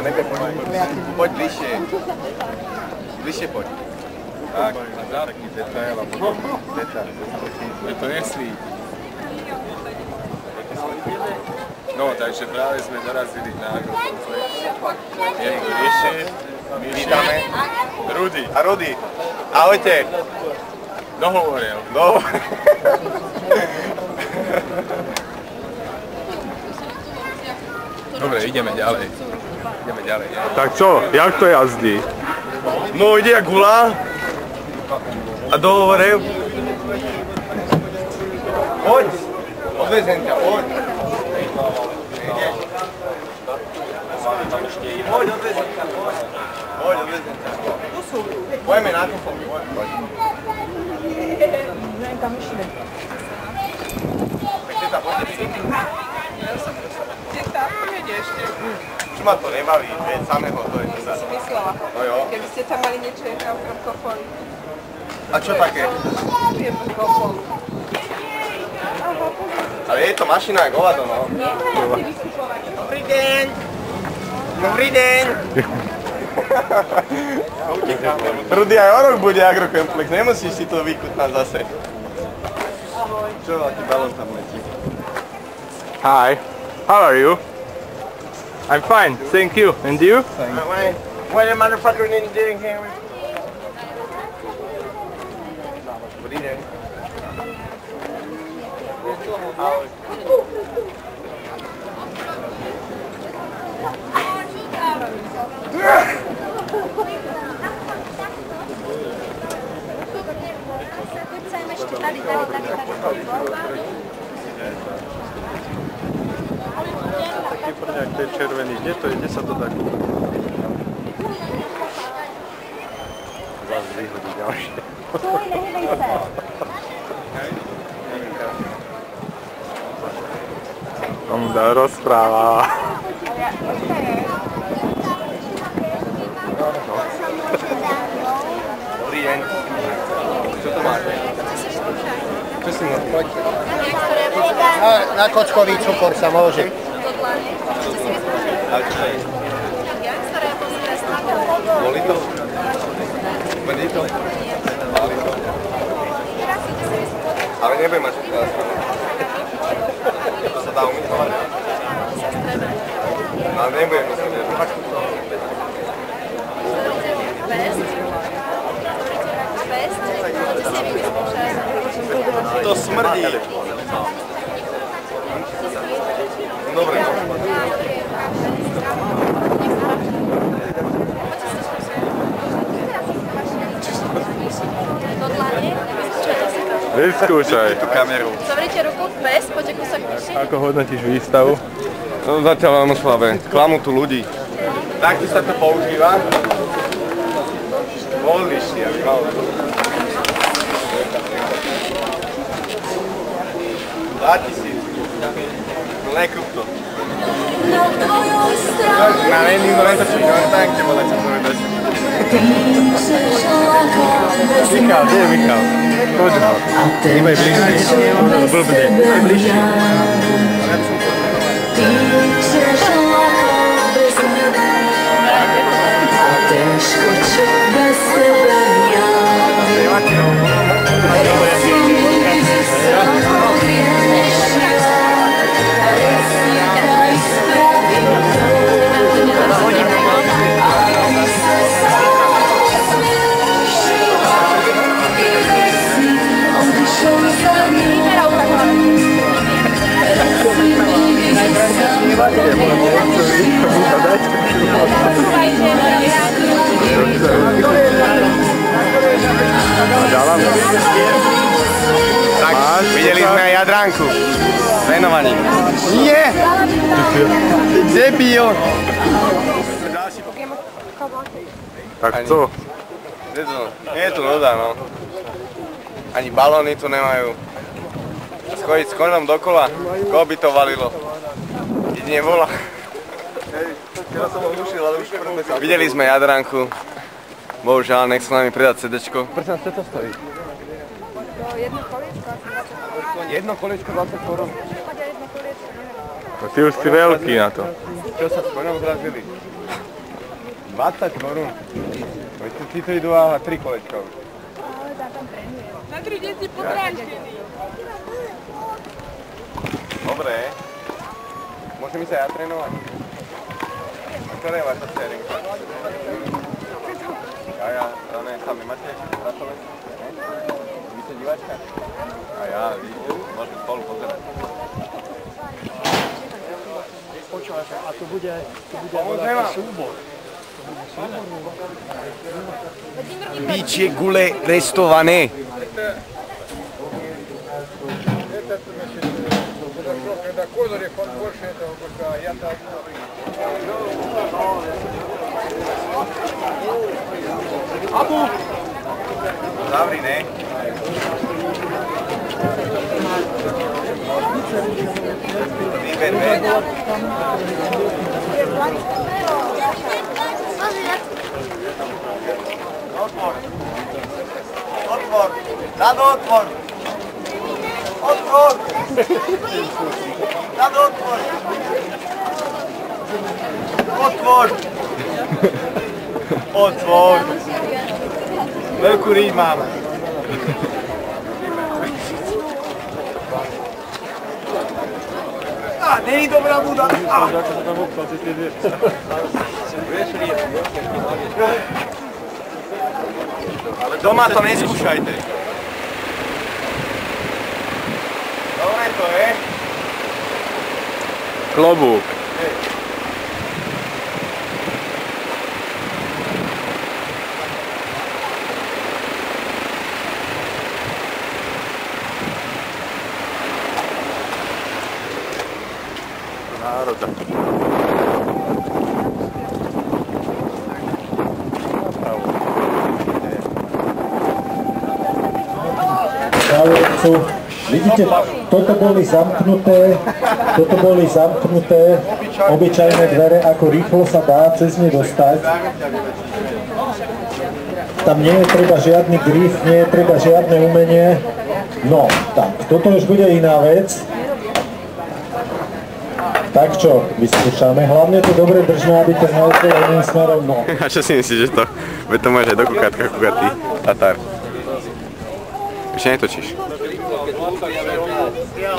nebude poď. Poď bližšie. Bližšie poď. Tak, taký detail a potom detail. To nesvíti. No, takže práve sme dorazili na agrokomplex. Je tu Rieše, my vítame Rudy. A Rudy. Ahojte. Dohovoril. Dobre, ideme ďalej. Tak čo, jak to jazdí? No, ide jak gula. A dohovoril. Poď. Odvezem ťa, poď. Poď, odvezem ťa, poď. Poďme na to, poď. Neviem, kam išli. Teta, poďte si. Teta, poďte ešte. Už ma to nebaví, veď samého to je to sa. Si myslela. No jo. Keby ste tam mali niečo jedného okrem kofoli. A čo také? Je to kofol. Ale je to mašina jak hovado, no. Dobrý deň. Dobrý deň. Rudy, aj o rok bude agrokomplex, nemusíš si to vykutnať zase. Ahoj. Čo veľký balón tam letí? Hi, how are you? I'm fine, thank you. And you? What the motherfucker didn't do here? Dobrý deň. Ahoj. Taký prňák, to je červený. Kde sa to dá kúpiť? Zás vyhodí ďalšie. On dá rozpráva. Dobrý deň. Čo to máte? Čo si môžete? Poď. Na kockový cukor sa môže. A čo je? Boli to? Boli to? Boli to? Ale nebudem mať čokoládku. To sa dá umýtovať? Ale nebudem musieť jednať. To smrdí. Dobre. Vyskúšaj. Tú kameru. Zavrite ruku, pes, poďte kúsok vyššie. Ako hodnotíš výstavu? No zatiaľ veľmi slabé. Klamú tu ľudí. Takto sa to používa. Voľnejší, ako malo. Dáti si. No nekúp to. Na není, no netočí, no tak te vole, čo povedať. Michal, kde je Michal? Poď ho. Nebaj bližšie. Blbne. Aj bližšie. Těžko, čo bez tebe já. Tak, videli sme aj Jadránku. Venovaní. Nie! Debil! Tak co? Nie je tu nuda, no. Ani balóny tu nemajú. Schodiť s koňom dokola, koho by to valilo? Jedine vola. Videli sme Jadránku. Bohužiaľ, nech sa nami pridať CDčko. Prečo nás to stojí? Jedno koliečko asi 20 korún. Jedno koliečko 20 korún. Jedno koliečko, neviem. No ty už si veľký na to. Čo sa s koňom zrazili? 20 korún. Ty to idú a 3 kolečka už. Na 3 deti podrážky. Dobre. Môžem ísť aj ja trénovať? A ktorá je vaša dcerinka? A ja, tam nemáte ratové? Vy ste diváčka? A ja, vidíte, môžeme spolu pozerať. Počúvaš, a tu bude súbor. Bičie gule restované. Abu! Zavri, ne? Vyber. Otvor! Dado otvor! Otvor! Dado otvor! Otvor! Otvor! Veľkú riť mám. Není dobrá voda. Ale doma to neskúšajte. Dobre to je. Klobúk. Národa. Vidíte, toto boli zamknuté obyčajné dvere, ako rýchlo sa dá cez ne dostať. Tam nie je treba žiadny grif, nie je treba žiadne umenie. No, tak, toto už bude iná vec. Tak čo, vyskúšame. Hlavne to dobre držme, aby to znalezlo iným smerom, no. A čo si myslíš, že to? Veď to máš aj do kukátka kukatý Tatar. Ešte netočíš. Ja,